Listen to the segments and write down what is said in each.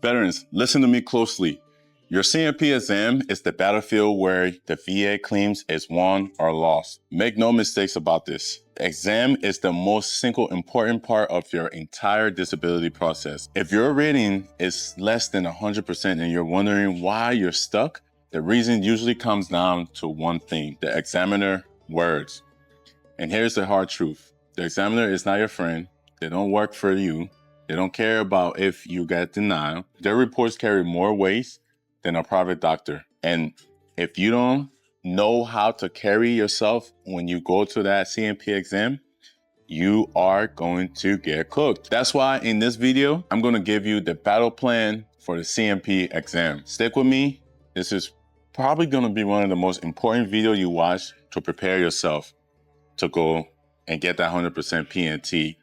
Veterans, listen to me closely. Your CMP exam is the battlefield where the VA claims is won or lost. Make no mistakes about this. The exam is the most single important part of your entire disability process. If your rating is less than 100% and you're wondering why you're stuck, the reason usually comes down to one thing: the examiner words. And here's the hard truth. The examiner is not your friend. They don't work for you. They don't care about if you get denied. Their reports carry more weight than a private doctor. And if you don't know how to carry yourself when you go to that CMP exam, you are going to get cooked. That's why in this video, I'm going to give you the battle plan for the CMP exam. Stick with me. This is probably going to be one of the most important videos you watch to prepare yourself to go and get that 100% PNT.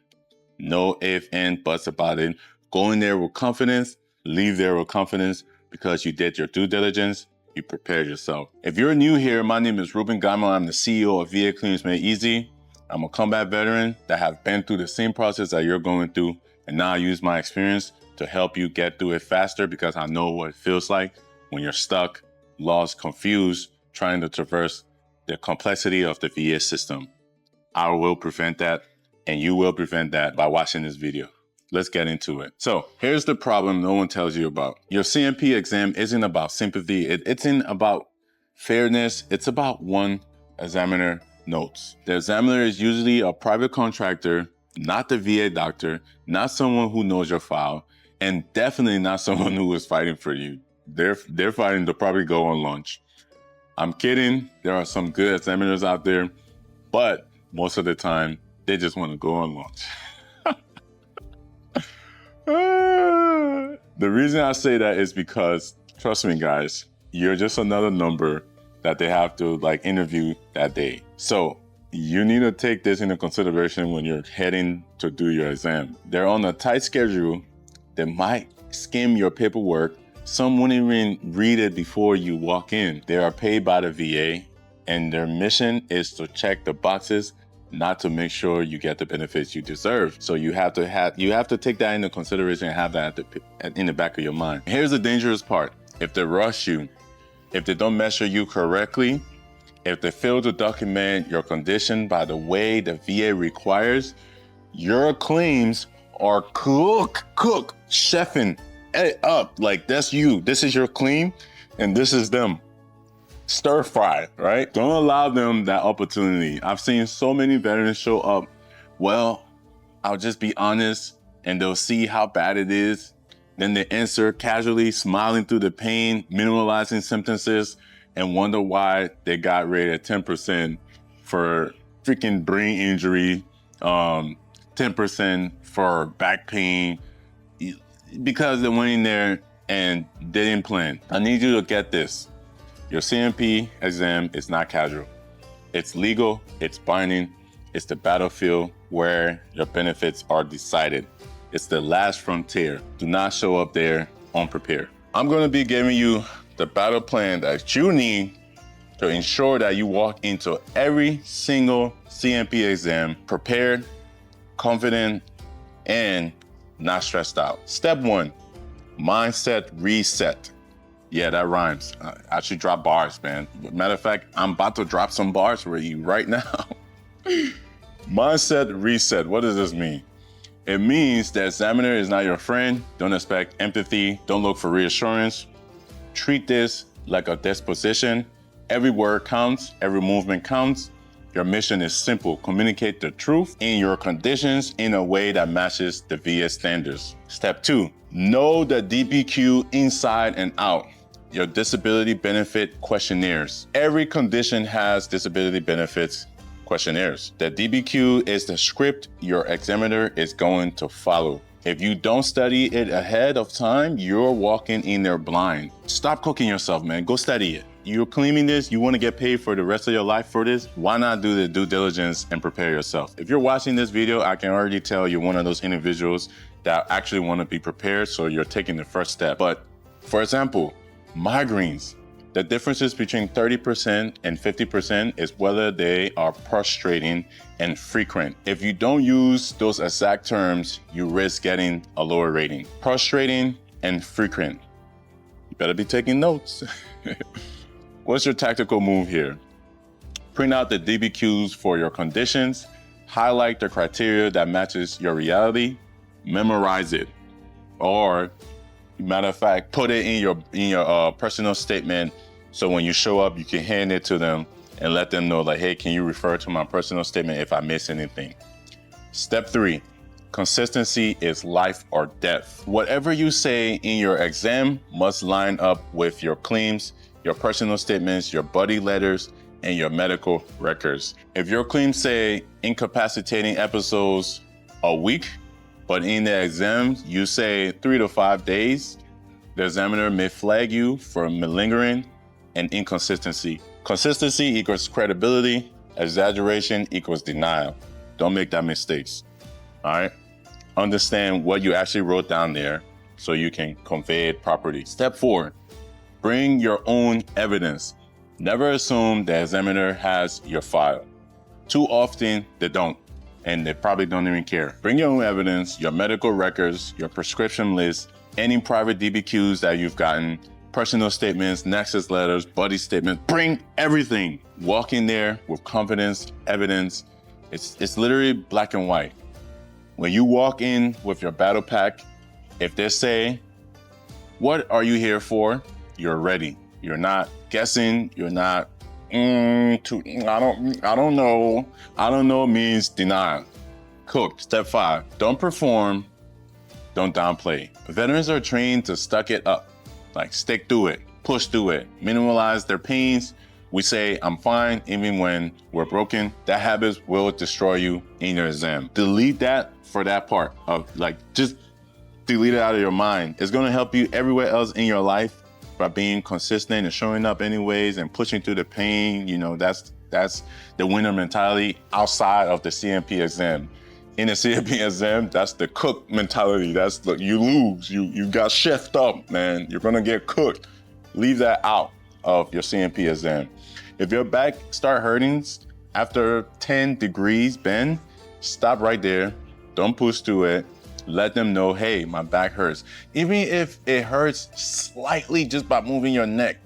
No ifs, ands, buts about it. Go in there with confidence, leave there with confidence, because you did your due diligence, you prepared yourself. If you're new here, my name is Reuben Geimah. I'm the CEO of VA Claims Made Easy. I'm a combat veteran that have been through the same process that you're going through, and now I use my experience to help you get through it faster, because I know what it feels like when you're stuck, lost, confused, trying to traverse the complexity of the VA system. I will prevent that, and you will prevent that by watching this video. Let's get into it. So here's the problem no one tells you about. Your CMP exam isn't about sympathy. It isn't about fairness. It's about one examiner notes. The examiner is usually a private contractor, not the VA doctor, not someone who knows your file, and definitely not someone who is fighting for you. They're fighting to probably go on lunch. I'm kidding. There are some good examiners out there, but most of the time, they just want to go on lunch. The reason I say that is because, trust me guys, you're just another number that they have to interview that day. So you need to take this into consideration when you're heading to do your exam. They're on a tight schedule. They might skim your paperwork. Some won't even read it before you walk in. They are paid by the VA, and their mission is to check the boxes, not to make sure you get the benefits you deserve. So you have to take that into consideration and have that in the back of your mind. Here's the dangerous part. If they rush you, if they don't measure you correctly, if they fail to document your condition by the way the VA requires, your claims are chefing it up. Like, that's you. This is your claim, and this is them. Stir fry, right? Don't allow them that opportunity. I've seen so many veterans show up, well, I'll just be honest, and they'll see how bad it is. Then they answer casually, smiling through the pain, minimalizing symptoms, and wonder why they got rated 10% for freaking brain injury, 10% for back pain, because they went in there and they didn't plan. I need you to get this. Your CMP exam is not casual. It's legal, it's binding, it's the battlefield where your benefits are decided. It's the last frontier. Do not show up there unprepared. I'm gonna be giving you the battle plan that you need to ensure that you walk into every single CMP exam prepared, confident, and not stressed out. Step 1, mindset reset. Yeah, that rhymes. I should drop bars, man. Matter of fact, I'm about to drop some bars for you right now. Mindset reset, what does this mean? It means the examiner is not your friend. Don't expect empathy. Don't look for reassurance. Treat this like a deposition. Every word counts, every movement counts. Your mission is simple: communicate the truth in your conditions in a way that matches the VA standards. Step 2, know the DBQ inside and out. Your disability benefit questionnaires. Every condition has disability benefits questionnaires. The DBQ is the script your examiner is going to follow. If you don't study it ahead of time, you're walking in there blind. Stop cooking yourself, man. Go study it. You're claiming this, you want to get paid for the rest of your life for this, why not do the due diligence and prepare yourself? If you're watching this video, I can already tell you're one of those individuals that actually want to be prepared, so you're taking the first step. But for example, migraines, the differences between 30% and 50% is whether they are prostrating and frequent. If you don't use those exact terms, you risk getting a lower rating. Prostrating and frequent. You better be taking notes. What's your tactical move here? Print out the DBQs for your conditions, highlight the criteria that matches your reality, memorize it, or matter of fact, put it in your personal statement so when you show up, you can hand it to them and let them know like, hey, can you refer to my personal statement if I miss anything? Step 3, consistency is life or death. Whatever you say in your exam must line up with your claims, your personal statements, your buddy letters, and your medical records. If your claims say incapacitating episodes a week, but in the exam you say 3 to 5 days, the examiner may flag you for malingering and inconsistency. Consistency equals credibility, exaggeration equals denial. Don't make that mistakes, all right? Understand what you actually wrote down there so you can convey it properly. Step 4, bring your own evidence. Never assume the examiner has your file. Too often they don't, and they probably don't even care. Bring your own evidence, your medical records, your prescription list, any private DBQs that you've gotten, personal statements, nexus letters, buddy statements, bring everything. Walk in there with confidence, evidence. It's literally black and white. When you walk in with your battle pack, if they say, what are you here for? You're ready. You're not guessing. You're not, I don't know. I don't know means denial. Cook. Step 5, don't perform, don't downplay. Veterans are trained to stuck it up, like stick through it, push through it, minimize their pains. We say, I'm fine, even when we're broken. That habit will destroy you in your exam. Delete that for that part of like, just delete it out of your mind. It's gonna help you everywhere else in your life by being consistent and showing up anyways and pushing through the pain. You know, that's the winner mentality outside of the CMP exam. In the CMP exam, that's the cook mentality. That's look, you lose, you got chefed up, man. You're gonna get cooked. Leave that out of your CMP exam. If your back start hurting after 10 degrees bend, stop right there. Don't push through it. Let them know, hey, my back hurts. Even if it hurts slightly just by moving your neck,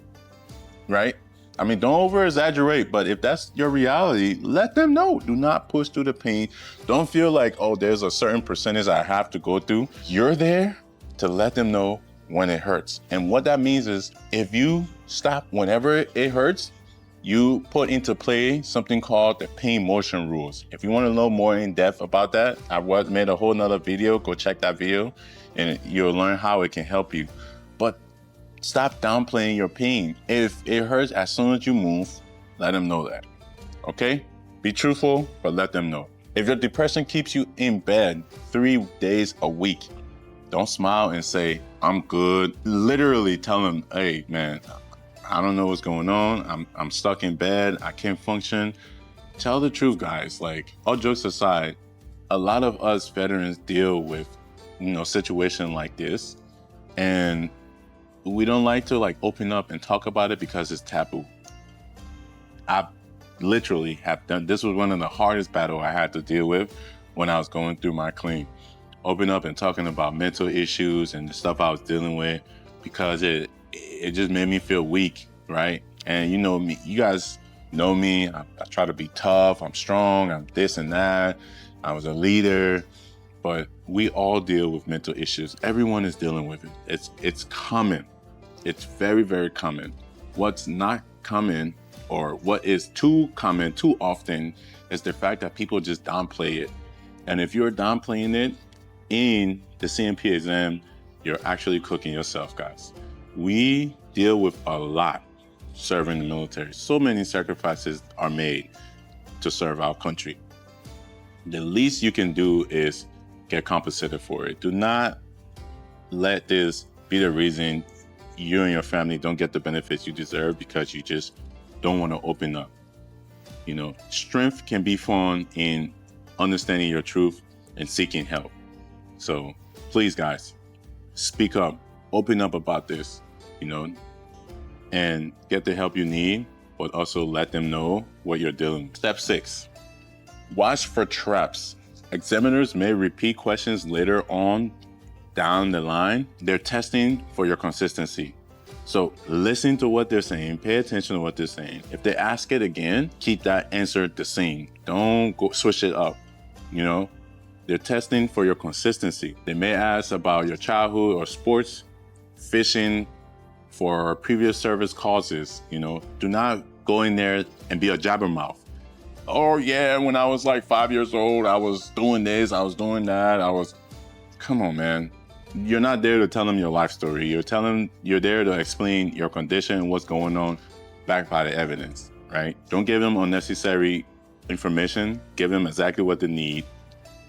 right? I mean, don't over exaggerate, but if that's your reality, let them know. Do not push through the pain. Don't feel like, oh, there's a certain percentage I have to go through. You're there to let them know when it hurts. And what that means is if you stop whenever it hurts, you put into play something called the pain motion rules. If you want to know more in depth about that, I made a whole nother video. Go check that video and you'll learn how it can help you. But stop downplaying your pain. If it hurts as soon as you move, let them know that, okay? Be truthful, but let them know. If your depression keeps you in bed 3 days a week, don't smile and say, I'm good. Literally tell them, hey, man, I don't know what's going on. I'm stuck in bed. I can't function. Tell the truth, guys. Like, all jokes aside, a lot of us veterans deal with, situation like this. And we don't like to open up and talk about it because it's taboo. I literally have done, this was one of the hardest battles I had to deal with when I was going through my clean. Open up and talking about mental issues and the stuff I was dealing with because it just made me feel weak, right? And you know me, you guys know me, I try to be tough, I'm strong, I'm this and that, I was a leader, but we all deal with mental issues. Everyone is dealing with it. It's common. It's very, very common. What's not common, or what is too common too often, is the fact that people just downplay it. And if you're downplaying it in the CMP exam, you're actually cooking yourself, guys. We deal with a lot serving the military. So many sacrifices are made to serve our country. The least you can do is get compensated for it. Do not let this be the reason you and your family don't get the benefits you deserve because you just don't want to open up. Strength can be found in understanding your truth and seeking help. So please, guys, speak up, open up about this, and get the help you need, but also let them know what you're dealing with. Step 6, watch for traps. Examiners may repeat questions later on down the line, they're testing for your consistency. So listen to what they're saying, pay attention to what they're saying. If they ask it again, keep that answer the same. Don't go switch it up, you know? They're testing for your consistency. They may ask about your childhood or sports, fishing, for previous service causes, you know? Do not go in there and be a jabbermouth. Oh yeah, when I was like 5 years old, I was doing this, I was doing that, come on, man. You're not there to tell them your life story. You're there to explain your condition and what's going on, backed by the evidence, right? Don't give them unnecessary information. Give them exactly what they need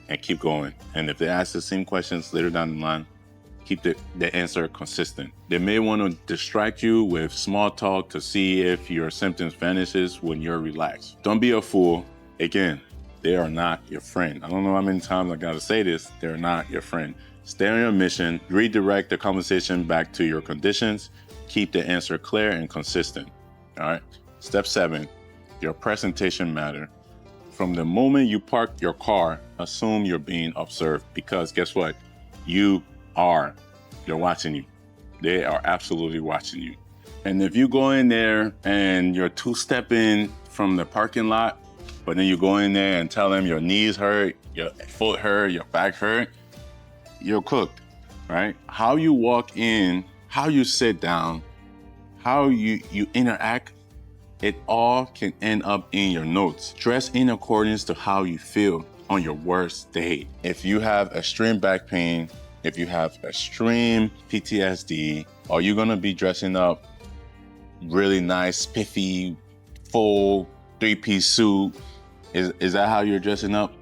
and keep going. And if they ask the same questions later down the line, keep the answer consistent. They may want to distract you with small talk to see if your symptoms vanishes when you're relaxed. Don't be a fool. Again, they are not your friend. I don't know how many times I gotta say this. They're not your friend. Stay on your mission, redirect the conversation back to your conditions, keep the answer clear and consistent, all right? Step 7, your presentation matter. From the moment you park your car, assume you're being observed because guess what? They're watching you. They are absolutely watching you. And if you go in there and you're two-stepping from the parking lot, but then you go in there and tell them your knees hurt, your foot hurt, your back hurt, you're cooked, right? How you walk in, how you sit down, how you interact, it all can end up in your notes. Dress in accordance to how you feel on your worst day. If you have extreme back pain, if you have extreme PTSD, are you gonna be dressing up really nice, spiffy, full 3-piece suit? Is that how you're dressing up?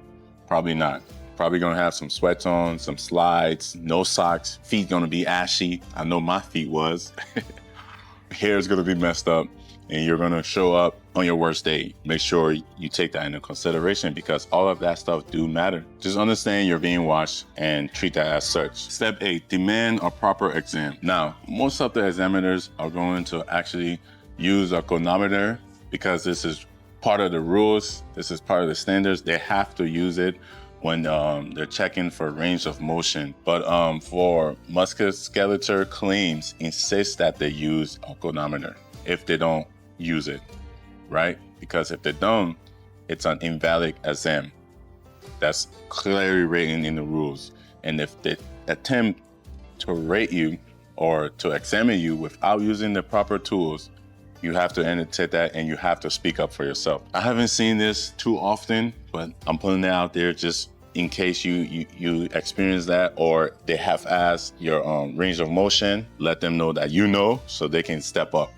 Probably not. Probably gonna have some sweats on, some slides, no socks, feet gonna be ashy. I know my feet was. Hair's gonna be messed up, and you're gonna show up on your worst day. Make sure you take that into consideration because all of that stuff do matter. Just understand you're being watched and treat that as such. Step 8, demand a proper exam. Now, most of the examiners are going to actually use a goniometer because this is part of the rules. This is part of the standards. They have to use it when they're checking for range of motion. But for musculoskeletal claims, insist that they use a goniometer if they don't use it, right? Because if they don't, it's an invalid exam. That's clearly written in the rules. And if they attempt to rate you or to examine you without using the proper tools, you have to annotate that and you have to speak up for yourself. I haven't seen this too often, but I'm putting it out there just in case you experience that or they have asked your range of motion. Let them know that you know so they can step up.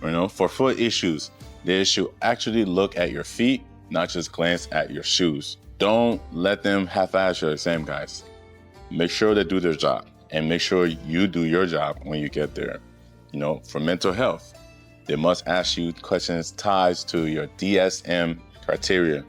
You know, for foot issues, they should actually look at your feet, not just glance at your shoes. Don't let them half-ass your exam, guys. Make sure they do their job and make sure you do your job when you get there. You know, for mental health, they must ask you questions tied to your DSM criteria,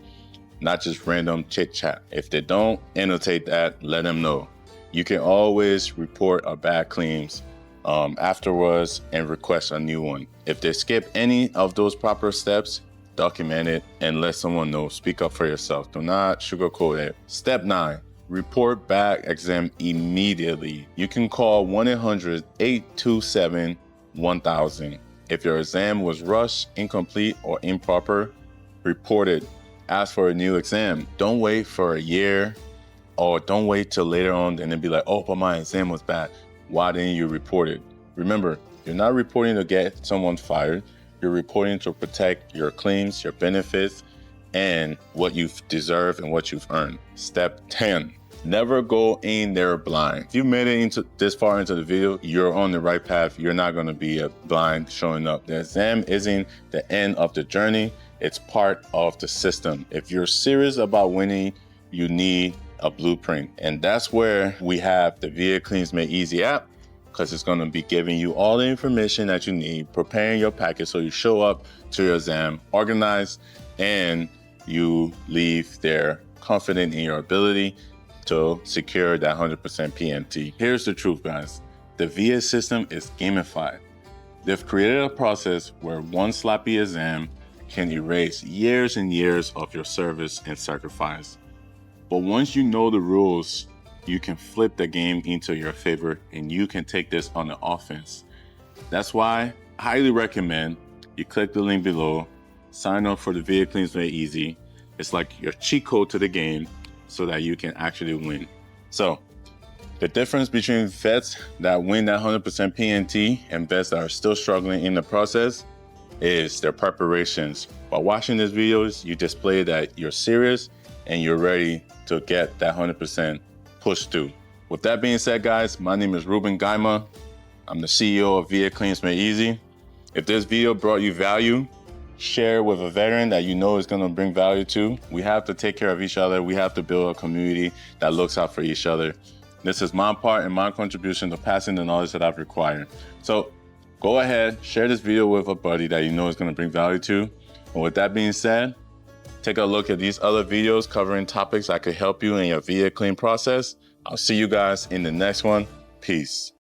not just random chit chat. If they don't annotate that, let them know. You can always report a bad claims afterwards and request a new one. If they skip any of those proper steps, document it and let someone know. Speak up for yourself. Do not sugarcoat it. Step 9, report bad exam immediately. You can call 1-800-827-1000. If your exam was rushed, incomplete, or improper, report it. Ask for a new exam. Don't wait for a year or don't wait till later on and then be like, oh, but my exam was bad. Why didn't you report it? Remember, you're not reporting to get someone fired. You're reporting to protect your claims, your benefits, and what you've deserved and what you've earned. Step 10. Never go in there blind. If you made it into this far into the video, you're on the right path. You're not going to be a blind showing up. The exam isn't the end of the journey. It's part of the system. If you're serious about winning, you need a blueprint. And that's where we have the VA Claims Made Easy app, because it's going to be giving you all the information that you need, preparing your package so you show up to your exam organized and you leave there confident in your ability to secure that 100% PMT. Here's the truth, guys. The VA system is gamified. They've created a process where one sloppy exam can erase years and years of your service and sacrifice. But once you know the rules you can flip the game into your favor and you can take this on the offense. That's why I highly recommend you click the link below, sign up for the VA Cleans Made Easy. It's like your cheat code to the game so that you can actually win. So the difference between vets that win that 100% PNT and vets that are still struggling in the process is their preparations. By watching these videos, you display that you're serious and you're ready to get that 100% push through. With that being said, guys, my name is Reuben Geimah. I'm the CEO of VA Cleans Made Easy. If this video brought you value, share with a veteran that you know is gonna bring value to. We have to take care of each other. We have to build a community that looks out for each other. This is my part and my contribution to passing the knowledge that I've acquired. So go ahead, share this video with a buddy that you know is gonna bring value to. And with that being said, take a look at these other videos covering topics that could help you in your VA clean process. I'll see you guys in the next one. Peace.